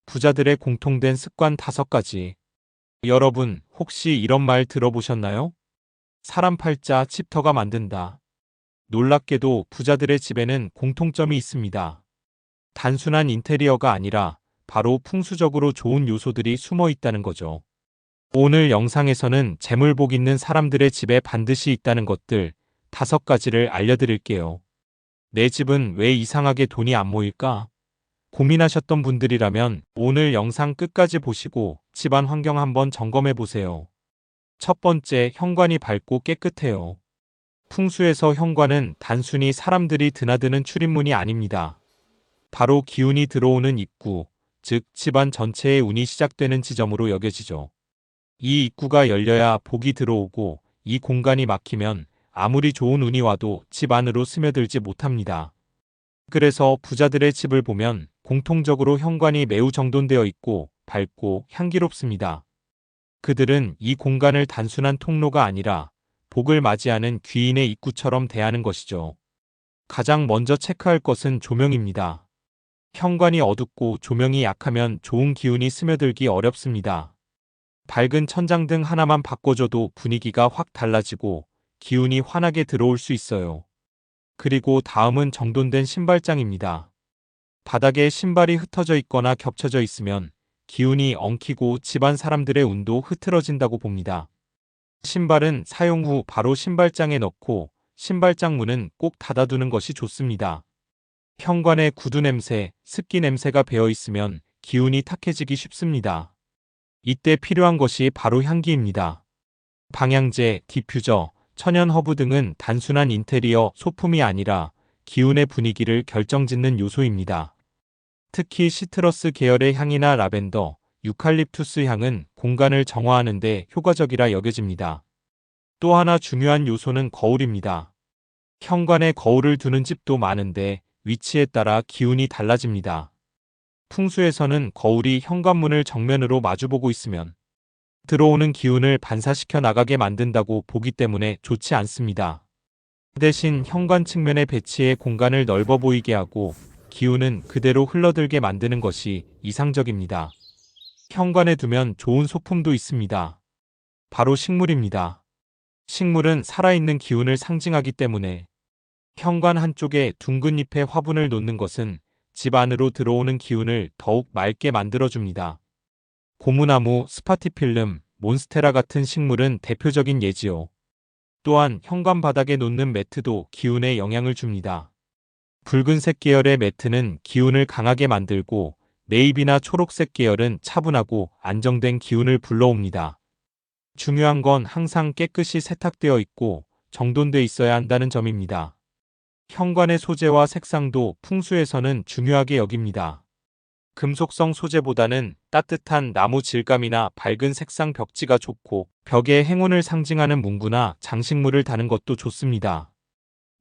부자들의 공통된 습관 5가지. 여러분, 혹시 이런 말 들어보셨나요? 사람 팔자 칩터가 만든다. 놀랍게도 부자들의 집에는 공통점이 있습니다. 단순한 인테리어가 아니라 바로 풍수적으로 좋은 요소들이 숨어 있다는 거죠. 오늘 영상에서는 재물복 있는 사람들의 집에 반드시 있다는 것들 5가지를 알려드릴게요. 내 집은 왜 이상하게 돈이 안 모일까? 고민하셨던 분들이라면 오늘 영상 끝까지 보시고 집안 환경 한번 점검해 보세요. 첫 번째, 현관이 밝고 깨끗해요. 풍수에서 현관은 단순히 사람들이 드나드는 출입문이 아닙니다. 바로 기운이 들어오는 입구, 즉 집안 전체의 운이 시작되는 지점으로 여겨지죠. 이 입구가 열려야 복이 들어오고 이 공간이 막히면 아무리 좋은 운이 와도 집 안으로 스며들지 못합니다. 그래서 부자들의 집을 보면 공통적으로 현관이 매우 정돈되어 있고 밝고 향기롭습니다. 그들은 이 공간을 단순한 통로가 아니라 복을 맞이하는 귀인의 입구처럼 대하는 것이죠. 가장 먼저 체크할 것은 조명입니다. 현관이 어둡고 조명이 약하면 좋은 기운이 스며들기 어렵습니다. 밝은 천장등 하나만 바꿔줘도 분위기가 확 달라지고 기운이 환하게 들어올 수 있어요. 그리고 다음은 정돈된 신발장입니다. 바닥에 신발이 흩어져 있거나 겹쳐져 있으면 기운이 엉키고 집안 사람들의 운도 흐트러진다고 봅니다. 신발은 사용 후 바로 신발장에 넣고 신발장 문은 꼭 닫아두는 것이 좋습니다. 현관에 구두 냄새, 습기 냄새가 배어 있으면 기운이 탁해지기 쉽습니다. 이때 필요한 것이 바로 향기입니다. 방향제, 디퓨저, 천연 허브 등은 단순한 인테리어 소품이 아니라 기운의 분위기를 결정짓는 요소입니다. 특히 시트러스 계열의 향이나 라벤더, 유칼립투스 향은 공간을 정화하는 데 효과적이라 여겨집니다. 또 하나 중요한 요소는 거울입니다. 현관에 거울을 두는 집도 많은데 위치에 따라 기운이 달라집니다. 풍수에서는 거울이 현관문을 정면으로 마주보고 있으면 들어오는 기운을 반사시켜 나가게 만든다고 보기 때문에 좋지 않습니다. 대신 현관 측면에 배치해 공간을 넓어 보이게 하고 기운은 그대로 흘러들게 만드는 것이 이상적입니다. 현관에 두면 좋은 소품도 있습니다. 바로 식물입니다. 식물은 살아있는 기운을 상징하기 때문에 현관 한쪽에 둥근 잎의 화분을 놓는 것은 집 안으로 들어오는 기운을 더욱 맑게 만들어줍니다. 고무나무, 스파티필름, 몬스테라 같은 식물은 대표적인 예지요. 또한 현관 바닥에 놓는 매트도 기운에 영향을 줍니다. 붉은색 계열의 매트는 기운을 강하게 만들고 네이비나 초록색 계열은 차분하고 안정된 기운을 불러옵니다. 중요한 건 항상 깨끗이 세탁되어 있고 정돈돼 있어야 한다는 점입니다. 현관의 소재와 색상도 풍수에서는 중요하게 여깁니다. 금속성 소재보다는 따뜻한 나무 질감이나 밝은 색상 벽지가 좋고 벽에 행운을 상징하는 문구나 장식물을 다는 것도 좋습니다.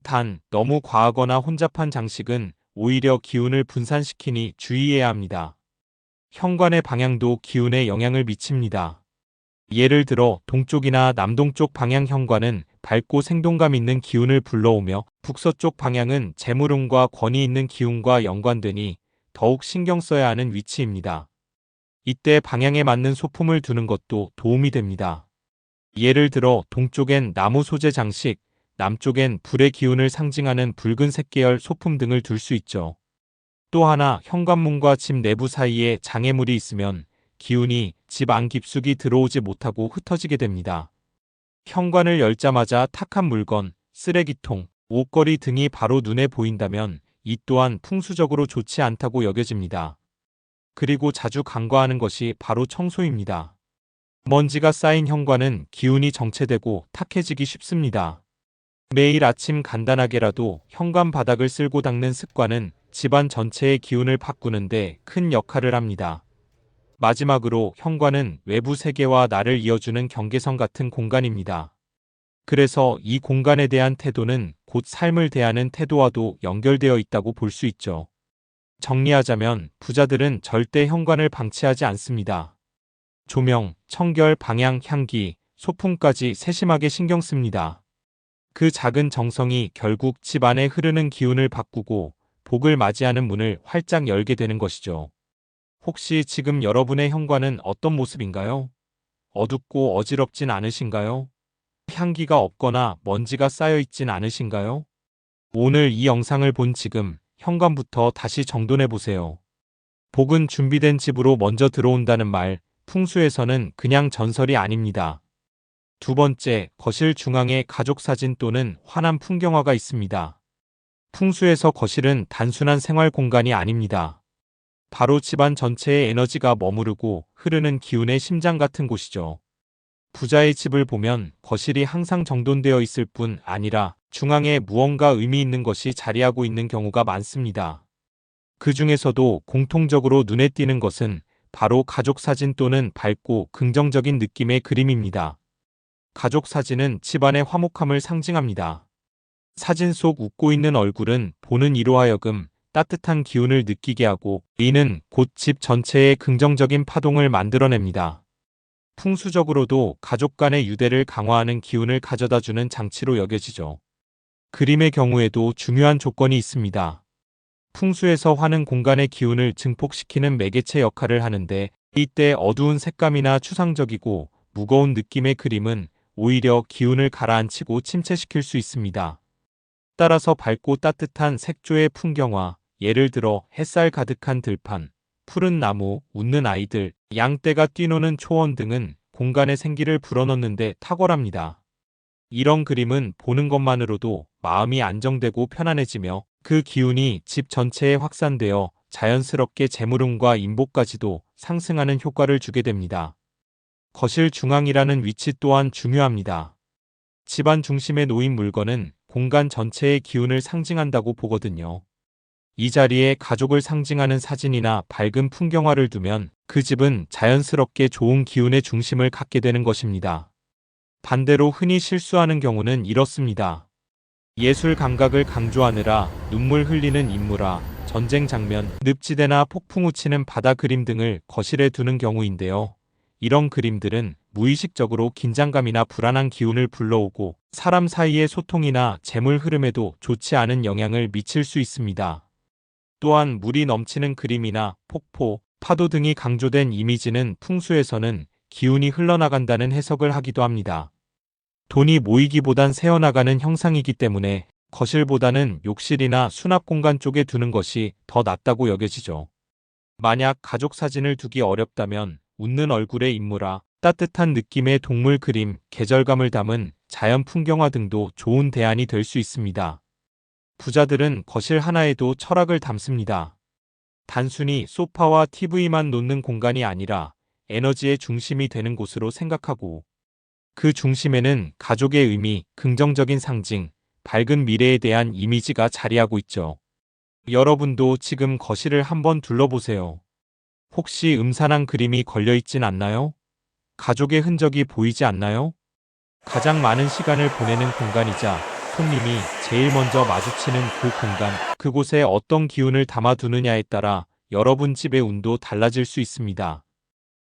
단, 너무 과하거나 혼잡한 장식은 오히려 기운을 분산시키니 주의해야 합니다. 현관의 방향도 기운에 영향을 미칩니다. 예를 들어 동쪽이나 남동쪽 방향 현관은 밝고 생동감 있는 기운을 불러오며 북서쪽 방향은 재물운과 권위 있는 기운과 연관되니 더욱 신경 써야 하는 위치입니다. 이때 방향에 맞는 소품을 두는 것도 도움이 됩니다. 예를 들어 동쪽엔 나무 소재 장식, 남쪽엔 불의 기운을 상징하는 붉은색 계열 소품 등을 둘 수 있죠. 또 하나, 현관문과 집 내부 사이에 장애물이 있으면 기운이 집 안 깊숙이 들어오지 못하고 흩어지게 됩니다. 현관을 열자마자 탁한 물건, 쓰레기통, 옷걸이 등이 바로 눈에 보인다면 이 또한 풍수적으로 좋지 않다고 여겨집니다. 그리고 자주 간과하는 것이 바로 청소입니다. 먼지가 쌓인 현관은 기운이 정체되고 탁해지기 쉽습니다. 매일 아침 간단하게라도 현관 바닥을 쓸고 닦는 습관은 집안 전체의 기운을 바꾸는데 큰 역할을 합니다. 마지막으로 현관은 외부 세계와 나를 이어주는 경계선 같은 공간입니다. 그래서 이 공간에 대한 태도는 곧 삶을 대하는 태도와도 연결되어 있다고 볼 수 있죠. 정리하자면 부자들은 절대 현관을 방치하지 않습니다. 조명, 청결, 방향, 향기, 소품까지 세심하게 신경 씁니다. 그 작은 정성이 결국 집 안에 흐르는 기운을 바꾸고 복을 맞이하는 문을 활짝 열게 되는 것이죠. 혹시 지금 여러분의 현관은 어떤 모습인가요? 어둡고 어지럽진 않으신가요? 향기가 없거나 먼지가 쌓여 있진 않으신가요? 오늘 이 영상을 본 지금 현관부터 다시 정돈해 보세요. 복은 준비된 집으로 먼저 들어온다는 말, 풍수에서는 그냥 전설이 아닙니다. 두 번째, 거실 중앙에 가족 사진 또는 환한 풍경화가 있습니다. 풍수에서 거실은 단순한 생활 공간이 아닙니다. 바로 집안 전체의 에너지가 머무르고 흐르는 기운의 심장 같은 곳이죠. 부자의 집을 보면 거실이 항상 정돈되어 있을 뿐 아니라 중앙에 무언가 의미 있는 것이 자리하고 있는 경우가 많습니다. 그 중에서도 공통적으로 눈에 띄는 것은 바로 가족 사진 또는 밝고 긍정적인 느낌의 그림입니다. 가족 사진은 집안의 화목함을 상징합니다. 사진 속 웃고 있는 얼굴은 보는 이로 하여금 따뜻한 기운을 느끼게 하고 이는 곧 집 전체에 긍정적인 파동을 만들어냅니다. 풍수적으로도 가족 간의 유대를 강화하는 기운을 가져다주는 장치로 여겨지죠. 그림의 경우에도 중요한 조건이 있습니다. 풍수에서 화는 공간의 기운을 증폭시키는 매개체 역할을 하는데 이때 어두운 색감이나 추상적이고 무거운 느낌의 그림은 오히려 기운을 가라앉히고 침체시킬 수 있습니다. 따라서 밝고 따뜻한 색조의 풍경화, 예를 들어 햇살 가득한 들판, 푸른 나무, 웃는 아이들, 양떼가 뛰노는 초원 등은 공간의 생기를 불어넣는데 탁월합니다. 이런 그림은 보는 것만으로도 마음이 안정되고 편안해지며 그 기운이 집 전체에 확산되어 자연스럽게 재물운과 인복까지도 상승하는 효과를 주게 됩니다. 거실 중앙이라는 위치 또한 중요합니다. 집안 중심에 놓인 물건은 공간 전체의 기운을 상징한다고 보거든요. 이 자리에 가족을 상징하는 사진이나 밝은 풍경화를 두면 그 집은 자연스럽게 좋은 기운의 중심을 갖게 되는 것입니다. 반대로 흔히 실수하는 경우는 이렇습니다. 예술 감각을 강조하느라 눈물 흘리는 인물화, 전쟁 장면, 늪지대나 폭풍 우치는 바다 그림 등을 거실에 두는 경우인데요. 이런 그림들은 무의식적으로 긴장감이나 불안한 기운을 불러오고 사람 사이의 소통이나 재물 흐름에도 좋지 않은 영향을 미칠 수 있습니다. 또한 물이 넘치는 그림이나 폭포, 파도 등이 강조된 이미지는 풍수에서는 기운이 흘러나간다는 해석을 하기도 합니다. 돈이 모이기보단 새어나가는 형상이기 때문에 거실보다는 욕실이나 수납 공간 쪽에 두는 것이 더 낫다고 여겨지죠. 만약 가족 사진을 두기 어렵다면 웃는 얼굴의 인물화, 따뜻한 느낌의 동물 그림, 계절감을 담은 자연 풍경화 등도 좋은 대안이 될 수 있습니다. 부자들은 거실 하나에도 철학을 담습니다. 단순히 소파와 TV만 놓는 공간이 아니라 에너지의 중심이 되는 곳으로 생각하고 그 중심에는 가족의 의미, 긍정적인 상징, 밝은 미래에 대한 이미지가 자리하고 있죠. 여러분도 지금 거실을 한번 둘러보세요. 혹시 음산한 그림이 걸려있진 않나요? 가족의 흔적이 보이지 않나요? 가장 많은 시간을 보내는 공간이자 손님이 제일 먼저 마주치는 그 공간, 그곳에 어떤 기운을 담아두느냐에 따라 여러분 집의 운도 달라질 수 있습니다.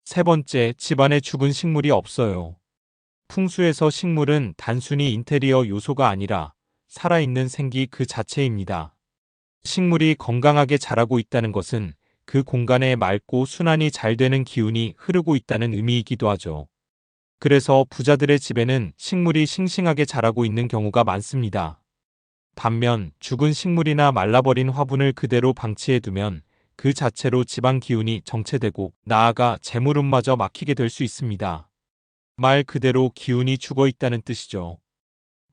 세 번째, 집안에 죽은 식물이 없어요. 풍수에서 식물은 단순히 인테리어 요소가 아니라 살아있는 생기 그 자체입니다. 식물이 건강하게 자라고 있다는 것은 그 공간에 맑고 순환이 잘 되는 기운이 흐르고 있다는 의미이기도 하죠. 그래서 부자들의 집에는 식물이 싱싱하게 자라고 있는 경우가 많습니다. 반면 죽은 식물이나 말라버린 화분을 그대로 방치해두면 그 자체로 집안 기운이 정체되고 나아가 재물운마저 막히게 될 수 있습니다. 말 그대로 기운이 죽어 있다는 뜻이죠.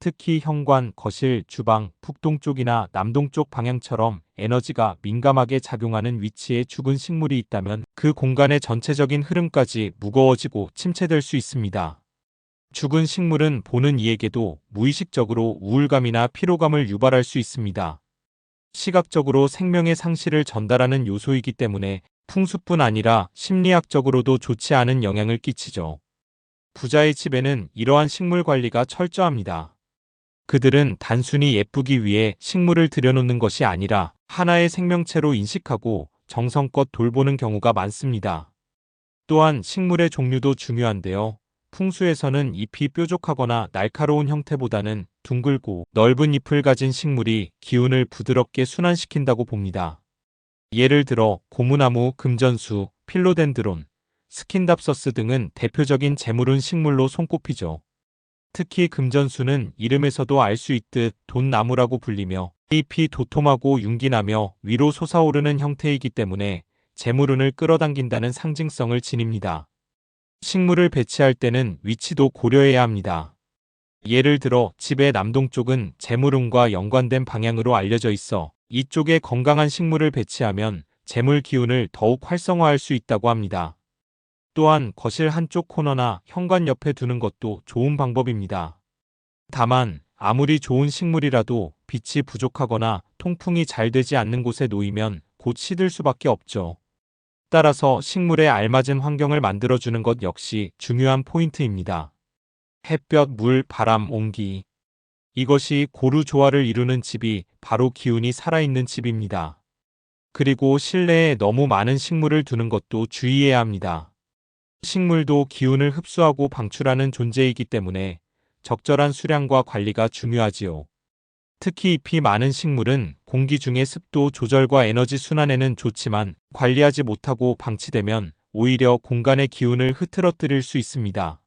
특히 현관, 거실, 주방, 북동쪽이나 남동쪽 방향처럼 에너지가 민감하게 작용하는 위치에 죽은 식물이 있다면 그 공간의 전체적인 흐름까지 무거워지고 침체될 수 있습니다. 죽은 식물은 보는 이에게도 무의식적으로 우울감이나 피로감을 유발할 수 있습니다. 시각적으로 생명의 상실을 전달하는 요소이기 때문에 풍수뿐 아니라 심리학적으로도 좋지 않은 영향을 끼치죠. 부자의 집에는 이러한 식물 관리가 철저합니다. 그들은 단순히 예쁘기 위해 식물을 들여놓는 것이 아니라 하나의 생명체로 인식하고 정성껏 돌보는 경우가 많습니다. 또한 식물의 종류도 중요한데요. 풍수에서는 잎이 뾰족하거나 날카로운 형태보다는 둥글고 넓은 잎을 가진 식물이 기운을 부드럽게 순환시킨다고 봅니다. 예를 들어 고무나무, 금전수, 필로덴드론, 스킨답서스 등은 대표적인 재물운 식물로 손꼽히죠. 특히 금전수는 이름에서도 알 수 있듯 돈나무라고 불리며 잎이 도톰하고 윤기나며 위로 솟아오르는 형태이기 때문에 재물운을 끌어당긴다는 상징성을 지닙니다. 식물을 배치할 때는 위치도 고려해야 합니다. 예를 들어 집의 남동쪽은 재물운과 연관된 방향으로 알려져 있어 이쪽에 건강한 식물을 배치하면 재물 기운을 더욱 활성화할 수 있다고 합니다. 또한 거실 한쪽 코너나 현관 옆에 두는 것도 좋은 방법입니다. 다만 아무리 좋은 식물이라도 빛이 부족하거나 통풍이 잘 되지 않는 곳에 놓이면 곧 시들 수밖에 없죠. 따라서 식물에 알맞은 환경을 만들어주는 것 역시 중요한 포인트입니다. 햇볕, 물, 바람, 온기. 이것이 고루 조화를 이루는 집이 바로 기운이 살아있는 집입니다. 그리고 실내에 너무 많은 식물을 두는 것도 주의해야 합니다. 식물도 기운을 흡수하고 방출하는 존재이기 때문에 적절한 수량과 관리가 중요하지요. 특히 잎이 많은 식물은 공기 중의 습도 조절과 에너지 순환에는 좋지만 관리하지 못하고 방치되면 오히려 공간의 기운을 흐트러뜨릴 수 있습니다.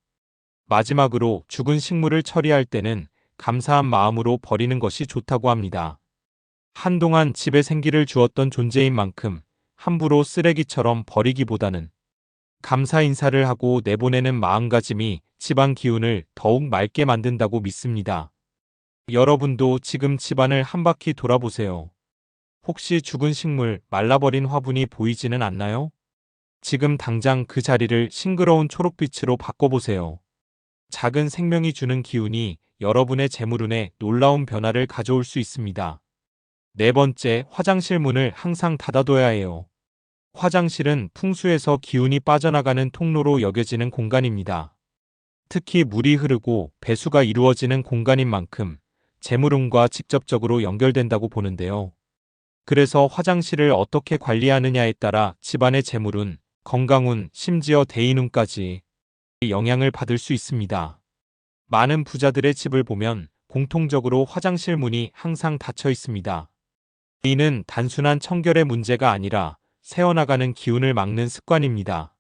마지막으로 죽은 식물을 처리할 때는 감사한 마음으로 버리는 것이 좋다고 합니다. 한동안 집에 생기를 주었던 존재인 만큼 함부로 쓰레기처럼 버리기보다는 감사 인사를 하고 내보내는 마음가짐이 집안 기운을 더욱 맑게 만든다고 믿습니다. 여러분도 지금 집안을 한 바퀴 돌아보세요. 혹시 죽은 식물, 말라버린 화분이 보이지는 않나요? 지금 당장 그 자리를 싱그러운 초록빛으로 바꿔보세요. 작은 생명이 주는 기운이 여러분의 재물운에 놀라운 변화를 가져올 수 있습니다. 네 번째, 화장실 문을 항상 닫아둬야 해요. 화장실은 풍수에서 기운이 빠져나가는 통로로 여겨지는 공간입니다. 특히 물이 흐르고 배수가 이루어지는 공간인 만큼 재물운과 직접적으로 연결된다고 보는데요. 그래서 화장실을 어떻게 관리하느냐에 따라 집안의 재물운, 건강운, 심지어 대인운까지 영향을 받을 수 있습니다. 많은 부자들의 집을 보면 공통적으로 화장실 문이 항상 닫혀 있습니다. 이는 단순한 청결의 문제가 아니라 새어나가는 기운을 막는 습관입니다.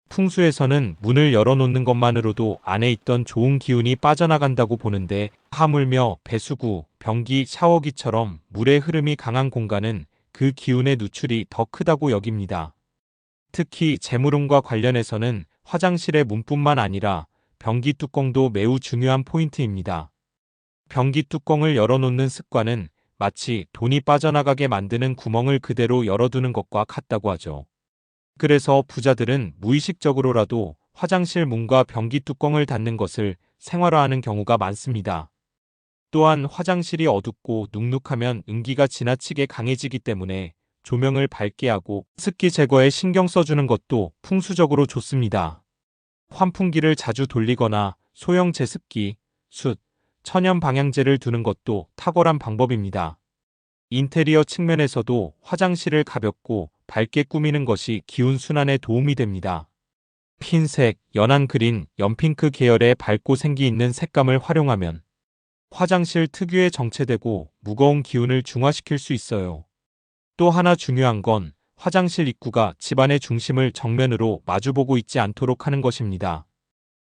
풍수에서는 문을 열어놓는 것만으로도 안에 있던 좋은 기운이 빠져나간다고 보는데 하물며 배수구, 변기, 샤워기처럼 물의 흐름이 강한 공간은 그 기운의 누출이 더 크다고 여깁니다. 특히 재물운과 관련해서는 화장실의 문뿐만 아니라 변기 뚜껑도 매우 중요한 포인트입니다. 변기 뚜껑을 열어놓는 습관은 마치 돈이 빠져나가게 만드는 구멍을 그대로 열어두는 것과 같다고 하죠. 그래서 부자들은 무의식적으로라도 화장실 문과 변기 뚜껑을 닫는 것을 생활화하는 경우가 많습니다. 또한 화장실이 어둡고 눅눅하면 은기가 지나치게 강해지기 때문에 조명을 밝게 하고 습기 제거에 신경 써주는 것도 풍수적으로 좋습니다. 환풍기를 자주 돌리거나 소형 제습기, 숯, 천연 방향제를 두는 것도 탁월한 방법입니다. 인테리어 측면에서도 화장실을 가볍고 밝게 꾸미는 것이 기운 순환에 도움이 됩니다. 흰색, 연한 그린, 연핑크 계열의 밝고 생기 있는 색감을 활용하면 화장실 특유의 정체되고 무거운 기운을 중화시킬 수 있어요. 또 하나 중요한 건 화장실 입구가 집안의 중심을 정면으로 마주보고 있지 않도록 하는 것입니다.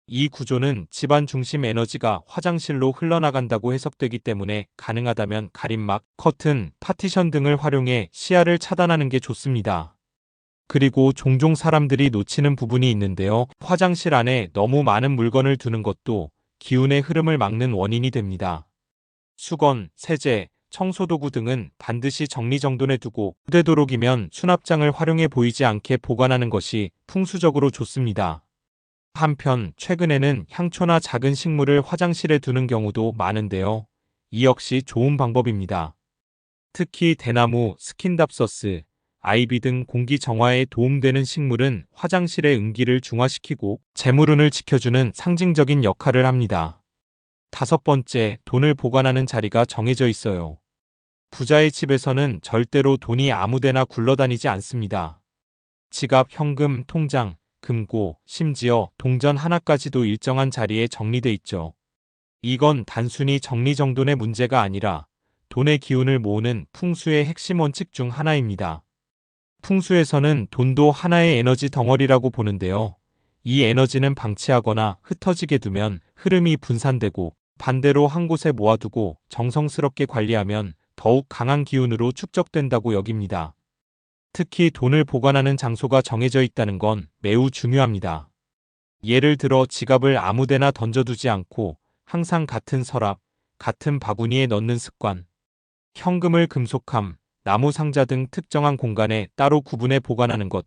이 구조는 집안 중심 에너지가 화장실로 흘러나간다고 해석되기 때문에 가능하다면 가림막, 커튼, 파티션 등을 활용해 시야를 차단하는 게 좋습니다. 그리고 종종 사람들이 놓치는 부분이 있는데요. 화장실 안에 너무 많은 물건을 두는 것도 기운의 흐름을 막는 원인이 됩니다. 수건, 세제, 청소도구 등은 반드시 정리정돈해 두고 되도록이면 수납장을 활용해 보이지 않게 보관하는 것이 풍수적으로 좋습니다. 한편 최근에는 향초나 작은 식물을 화장실에 두는 경우도 많은데요. 이 역시 좋은 방법입니다. 특히 대나무, 스킨답서스, 아이비 등 공기 정화에 도움되는 식물은 화장실의 은기를 중화시키고 재물운을 지켜주는 상징적인 역할을 합니다. 다섯 번째, 돈을 보관하는 자리가 정해져 있어요. 부자의 집에서는 절대로 돈이 아무데나 굴러다니지 않습니다. 지갑, 현금, 통장, 금고, 심지어 동전 하나까지도 일정한 자리에 정리돼 있죠. 이건 단순히 정리정돈의 문제가 아니라 돈의 기운을 모으는 풍수의 핵심 원칙 중 하나입니다. 풍수에서는 돈도 하나의 에너지 덩어리라고 보는데요. 이 에너지는 방치하거나 흩어지게 두면 흐름이 분산되고, 반대로 한 곳에 모아두고 정성스럽게 관리하면 더욱 강한 기운으로 축적된다고 여깁니다. 특히 돈을 보관하는 장소가 정해져 있다는 건 매우 중요합니다. 예를 들어 지갑을 아무데나 던져두지 않고 항상 같은 서랍, 같은 바구니에 넣는 습관, 현금을 금속함, 나무 상자 등 특정한 공간에 따로 구분해 보관하는 것,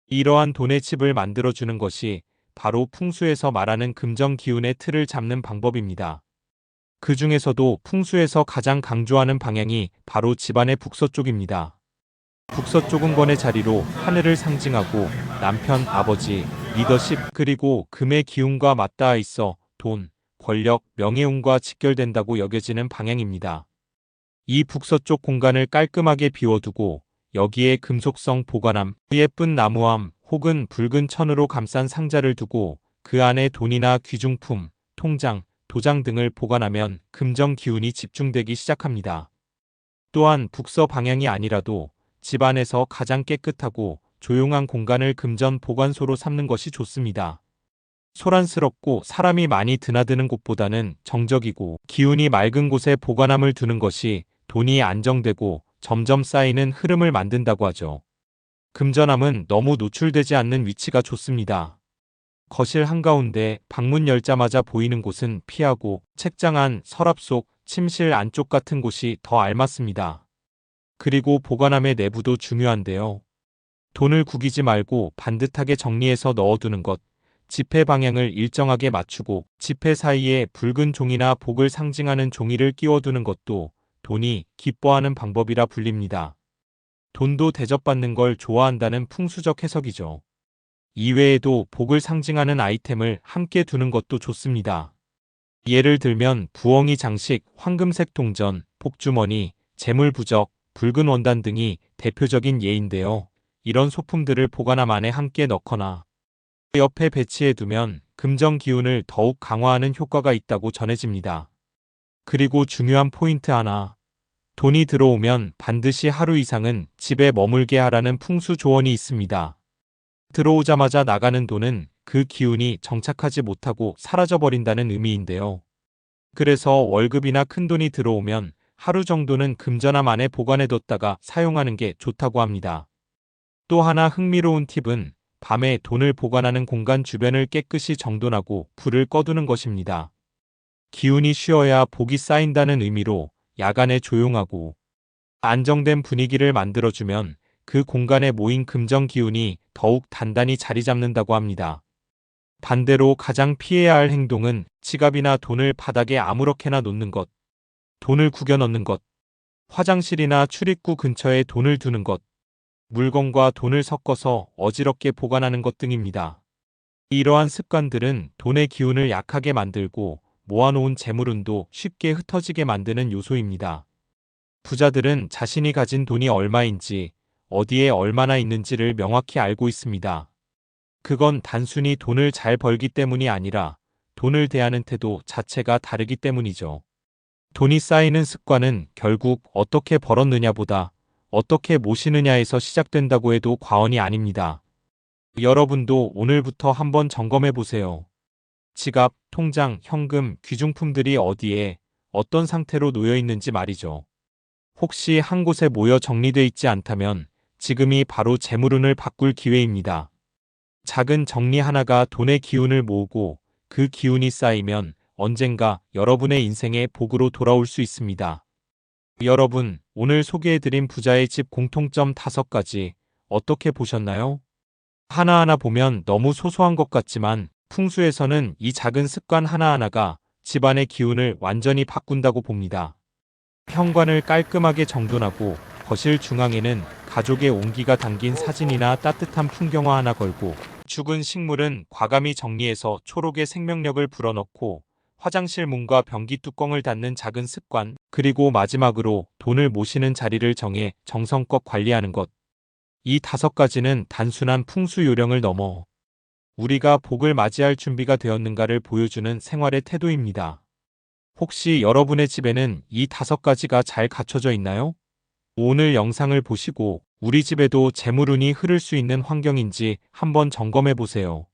이러한 돈의 칩을 만들어주는 것이 바로 풍수에서 말하는 금전 기운의 틀을 잡는 방법입니다. 그 중에서도 풍수에서 가장 강조하는 방향이 바로 집안의 북서쪽입니다. 북서쪽은 권의 자리로 하늘을 상징하고 남편, 아버지, 리더십, 그리고 금의 기운과 맞닿아 있어 돈, 권력, 명예운과 직결된다고 여겨지는 방향입니다. 이 북서쪽 공간을 깔끔하게 비워두고 여기에 금속성 보관함, 예쁜 나무함 혹은 붉은 천으로 감싼 상자를 두고 그 안에 돈이나 귀중품, 통장, 도장 등을 보관하면 금전 기운이 집중되기 시작합니다. 또한 북서 방향이 아니라도 집 안에서 가장 깨끗하고 조용한 공간을 금전 보관소로 삼는 것이 좋습니다. 소란스럽고 사람이 많이 드나드는 곳보다는 정적이고 기운이 맑은 곳에 보관함을 두는 것이 돈이 안정되고 점점 쌓이는 흐름을 만든다고 하죠. 금전함은 너무 노출되지 않는 위치가 좋습니다. 거실 한가운데, 방문 열자마자 보이는 곳은 피하고 책장 안, 서랍 속, 침실 안쪽 같은 곳이 더 알맞습니다. 그리고 보관함의 내부도 중요한데요. 돈을 구기지 말고 반듯하게 정리해서 넣어두는 것, 지폐 방향을 일정하게 맞추고 지폐 사이에 붉은 종이나 복을 상징하는 종이를 끼워두는 것도 돈이 기뻐하는 방법이라 불립니다. 돈도 대접받는 걸 좋아한다는 풍수적 해석이죠. 이외에도 복을 상징하는 아이템을 함께 두는 것도 좋습니다. 예를 들면 부엉이 장식, 황금색 동전, 복주머니, 재물부적, 붉은 원단 등이 대표적인 예인데요. 이런 소품들을 보관함 안에 함께 넣거나 옆에 배치해두면 금전 기운을 더욱 강화하는 효과가 있다고 전해집니다. 그리고 중요한 포인트 하나. 돈이 들어오면 반드시 하루 이상은 집에 머물게 하라는 풍수 조언이 있습니다. 들어오자마자 나가는 돈은 그 기운이 정착하지 못하고 사라져버린다는 의미인데요. 그래서 월급이나 큰돈이 들어오면 하루 정도는 금전함 안에 보관해뒀다가 사용하는 게 좋다고 합니다. 또 하나 흥미로운 팁은 밤에 돈을 보관하는 공간 주변을 깨끗이 정돈하고 불을 꺼두는 것입니다. 기운이 쉬어야 복이 쌓인다는 의미로 야간에 조용하고 안정된 분위기를 만들어주면 그 공간에 모인 금전 기운이 더욱 단단히 자리 잡는다고 합니다. 반대로 가장 피해야 할 행동은 지갑이나 돈을 바닥에 아무렇게나 놓는 것, 돈을 구겨 넣는 것, 화장실이나 출입구 근처에 돈을 두는 것, 물건과 돈을 섞어서 어지럽게 보관하는 것 등입니다. 이러한 습관들은 돈의 기운을 약하게 만들고 모아놓은 재물운도 쉽게 흩어지게 만드는 요소입니다. 부자들은 자신이 가진 돈이 얼마인지, 어디에 얼마나 있는지를 명확히 알고 있습니다. 그건 단순히 돈을 잘 벌기 때문이 아니라 돈을 대하는 태도 자체가 다르기 때문이죠. 돈이 쌓이는 습관은 결국 어떻게 벌었느냐보다 어떻게 모시느냐에서 시작된다고 해도 과언이 아닙니다. 여러분도 오늘부터 한번 점검해 보세요. 지갑, 통장, 현금, 귀중품들이 어디에, 어떤 상태로 놓여 있는지 말이죠. 혹시 한 곳에 모여 정리돼 있지 않다면 지금이 바로 재물운을 바꿀 기회입니다. 작은 정리 하나가 돈의 기운을 모으고 그 기운이 쌓이면 언젠가 여러분의 인생의 복으로 돌아올 수 있습니다. 여러분, 오늘 소개해드린 부자의 집 공통점 5가지 어떻게 보셨나요? 하나하나 보면 너무 소소한 것 같지만 풍수에서는 이 작은 습관 하나하나가 집안의 기운을 완전히 바꾼다고 봅니다. 현관을 깔끔하게 정돈하고 거실 중앙에는 가족의 온기가 담긴 사진이나 따뜻한 풍경화 하나 걸고 죽은 식물은 과감히 정리해서 초록의 생명력을 불어넣고 화장실 문과 변기 뚜껑을 닫는 작은 습관, 그리고 마지막으로 돈을 모시는 자리를 정해 정성껏 관리하는 것. 이 5가지는 단순한 풍수 요령을 넘어 우리가 복을 맞이할 준비가 되었는가를 보여주는 생활의 태도입니다. 혹시 여러분의 집에는 이 5가지가 잘 갖춰져 있나요? 오늘 영상을 보시고 우리 집에도 재물운이 흐를 수 있는 환경인지 한번 점검해 보세요.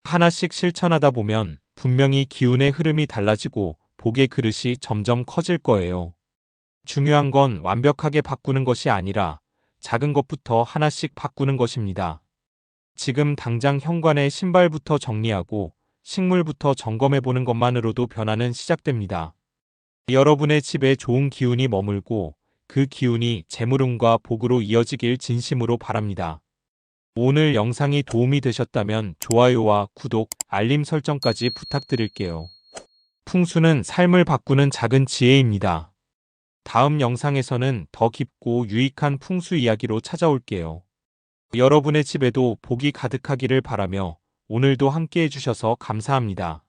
하나씩 실천하다 보면 분명히 기운의 흐름이 달라지고 복의 그릇이 점점 커질 거예요. 중요한 건 완벽하게 바꾸는 것이 아니라 작은 것부터 하나씩 바꾸는 것입니다. 지금 당장 현관의 신발부터 정리하고 식물부터 점검해 보는 것만으로도 변화는 시작됩니다. 여러분의 집에 좋은 기운이 머물고 그 기운이 재물운과 복으로 이어지길 진심으로 바랍니다. 오늘 영상이 도움이 되셨다면 좋아요와 구독, 알림 설정까지 부탁드릴게요. 풍수는 삶을 바꾸는 작은 지혜입니다. 다음 영상에서는 더 깊고 유익한 풍수 이야기로 찾아올게요. 여러분의 집에도 복이 가득하기를 바라며 오늘도 함께 해주셔서 감사합니다.